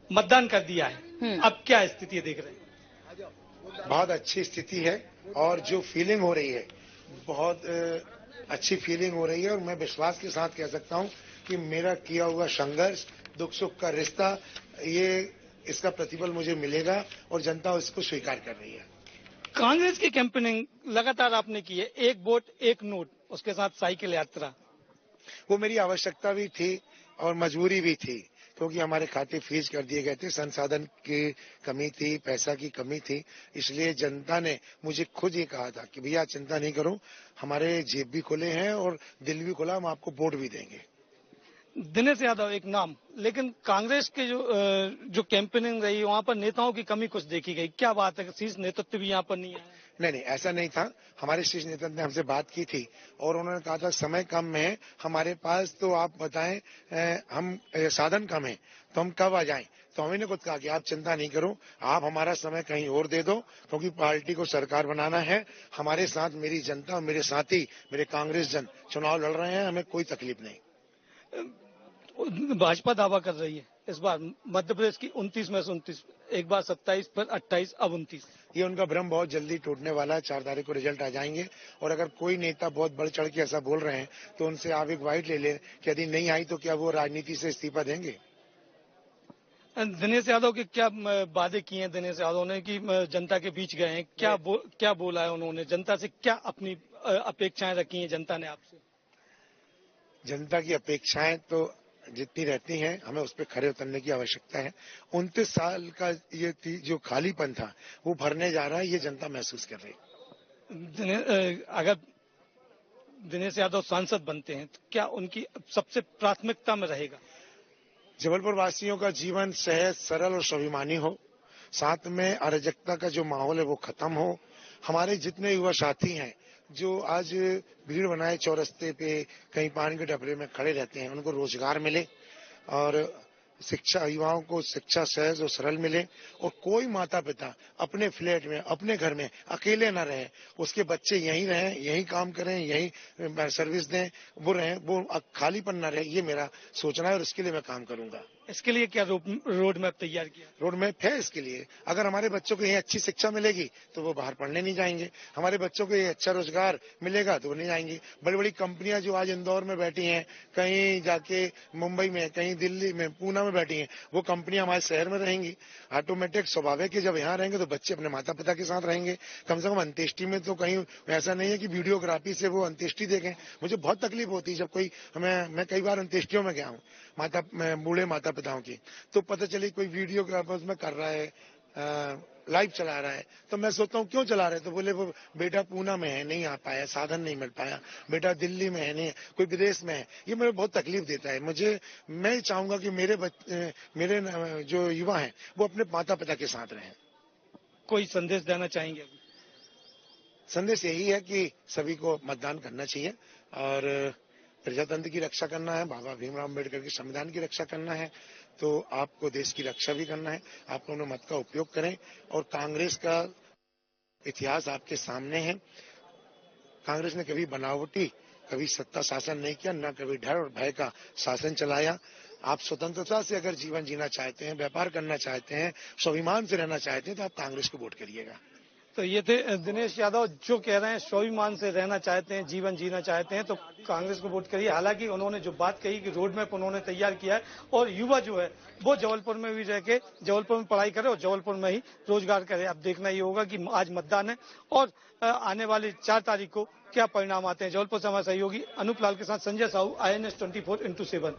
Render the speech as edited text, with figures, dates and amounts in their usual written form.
मतदान कर दिया है, अब क्या स्थिति देख रहे हैं? बहुत अच्छी स्थिति है और जो फीलिंग हो रही है बहुत अच्छी फीलिंग हो रही है और मैं विश्वास के साथ कह सकता हूं कि मेरा किया हुआ संघर्ष, दुख सुख का रिश्ता, ये इसका प्रतिफल मुझे मिलेगा और जनता इसको स्वीकार कर रही है। कांग्रेस की कैंपेनिंग लगातार आपने की है, एक वोट एक नोट, उसके साथ साइकिल यात्रा, वो मेरी आवश्यकता भी थी और मजबूरी भी थी क्योंकि हमारे खाते फ्रीज कर दिए गए थे, संसाधन की कमी थी, पैसा की कमी थी, इसलिए जनता ने मुझे खुद ये कहा था कि भैया चिंता नहीं करो, हमारे जेब भी खुले हैं और दिल भी खुला, हम आपको वोट भी देंगे। दिनेश यादव एक नाम, लेकिन कांग्रेस के जो कैंपेनिंग रही वहां पर नेताओं की कमी कुछ देखी गई, क्या बात है? शीर्ष नेतृत्व भी यहाँ पर नहीं आया? नहीं, ऐसा नहीं था। हमारे शीर्ष नेतृत्व ने हमसे बात की थी और उन्होंने कहा था समय कम है हमारे पास, तो आप बताएं हम साधन कम है तो हम कब आ जाएं। तो हमने खुद कहा कि आप चिंता नहीं करो, आप हमारा समय कहीं और दे दो क्योंकि पार्टी को सरकार बनाना है। हमारे साथ मेरी जनता और मेरे साथी मेरे कांग्रेस जन चुनाव लड़ रहे हैं, हमें कोई तकलीफ नहीं। भाजपा दावा कर रही है इस बार मध्य प्रदेश की 29 में से 29, एक बार 27 पर 28 अब 29। ये उनका भ्रम बहुत जल्दी टूटने वाला है। 4 तारीख को रिजल्ट आ जाएंगे और अगर कोई नेता बहुत बढ़ चढ़ के ऐसा बोल रहे हैं तो उनसे आप एक वाइट ले लें कि यदि नहीं आई तो क्या वो राजनीति से इस्तीफा देंगे। दिनेश यादव के क्या वादे किए हैं दिनेश यादव ने कि जनता के बीच गए हैं, क्या बोला है उन्होंने? जनता से क्या अपनी अपेक्षाएं रखी हैं जनता ने आपसे? जनता की अपेक्षाएं तो जितनी रहती हैं हमें उस पर खरे उतरने की आवश्यकता है। 29 साल का ये जो खालीपन था वो भरने जा रहा है, ये जनता महसूस कर रही है। अगर दिनेश यादव सांसद बनते हैं तो क्या उनकी सबसे प्राथमिकता में रहेगा? जबलपुर वासियों का जीवन सहज, सरल और स्वाभिमानी हो, साथ में अराजकता का जो माहौल है वो खत्म हो। हमारे जितने युवा साथी हैं जो आज भीड़ बनाए चौरस्ते पे कहीं पानी के डबरे में खड़े रहते हैं, उनको रोजगार मिले और शिक्षा, युवाओं को शिक्षा सहज और सरल मिले और कोई माता पिता अपने फ्लैट में अपने घर में अकेले न रहे, उसके बच्चे यहीं रहें, यहीं काम करें, यहीं सर्विस दें, वो रहें, वो खालीपन न रहे, ये मेरा सोचना है और इसके लिए मैं काम करूंगा। इसके लिए क्या रोड मैप तैयार किया? रोड मैप है इसके लिए। अगर हमारे बच्चों को यहीं अच्छी शिक्षा मिलेगी तो वो बाहर पढ़ने नहीं जाएंगे, हमारे बच्चों को ये अच्छा रोजगार मिलेगा तो वो नहीं जाएंगे। बड़ी बड़ी कंपनियां जो आज इंदौर में बैठी हैं, कहीं जाके मुंबई में, कहीं दिल्ली में, पूना में बैठी हैं, वो कंपनियां हमारे शहर में रहेंगी। ऑटोमेटिक स्वाभाविक है जब यहाँ रहेंगे तो बच्चे अपने माता पिता के साथ रहेंगे। कम से कम अंत्येष्टि में तो कहीं ऐसा नहीं है कि वीडियोग्राफी से वो अंत्येष्टि देखें। मुझे बहुत तकलीफ होती है जब कोई मैं कई बार अंत्येष्टियों में गया हूँ बूढ़े माता पिताओं की, तो पता चली कोई वीडियोग्राफर में कर रहा है, लाइव चला रहा है, तो मैं सोचता हूँ क्यों चला रहे? तो बोले वो बेटा पूना में है, नहीं आ पाया, साधन नहीं मिल पाया, बेटा दिल्ली में है, नहीं कोई विदेश में है। ये मुझे बहुत तकलीफ देता है। मैं चाहूंगा कि मेरे जो युवा हैं वो अपने माता पिता के साथ रहें। कोई संदेश देना चाहेंगे अभी? संदेश यही है कि सभी को मतदान करना चाहिए और प्रजातंत्र की रक्षा करना है, बाबा भीमराव अम्बेडकर के संविधान की रक्षा करना है, तो आपको देश की रक्षा भी करना है। आप अपने मत का उपयोग करें और कांग्रेस का इतिहास आपके सामने है। कांग्रेस ने कभी बनावटी, कभी सत्ता शासन नहीं किया, न कभी डर और भय का शासन चलाया। आप स्वतंत्रता से अगर जीवन जीना चाहते हैं, व्यापार करना चाहते हैं, स्वाभिमान से रहना चाहते हैं तो आप कांग्रेस को वोट करिएगा। तो ये थे दिनेश यादव जो कह रहे हैं स्वाभिमान से रहना चाहते हैं, जीवन जीना चाहते हैं तो कांग्रेस को वोट करिए। हालांकि उन्होंने जो बात कही कि रोड मैप उन्होंने तैयार किया है और युवा जो है वो जबलपुर में भी रह के जबलपुर में पढ़ाई करे और जबलपुर में ही रोजगार करे। अब देखना ये होगा कि आज मतदान है और आने वाली 4 तारीख को क्या परिणाम आते हैं। जबलपुर से हमारे सहयोगी अनूप लाल के साथ संजय साहू, INS 24x7।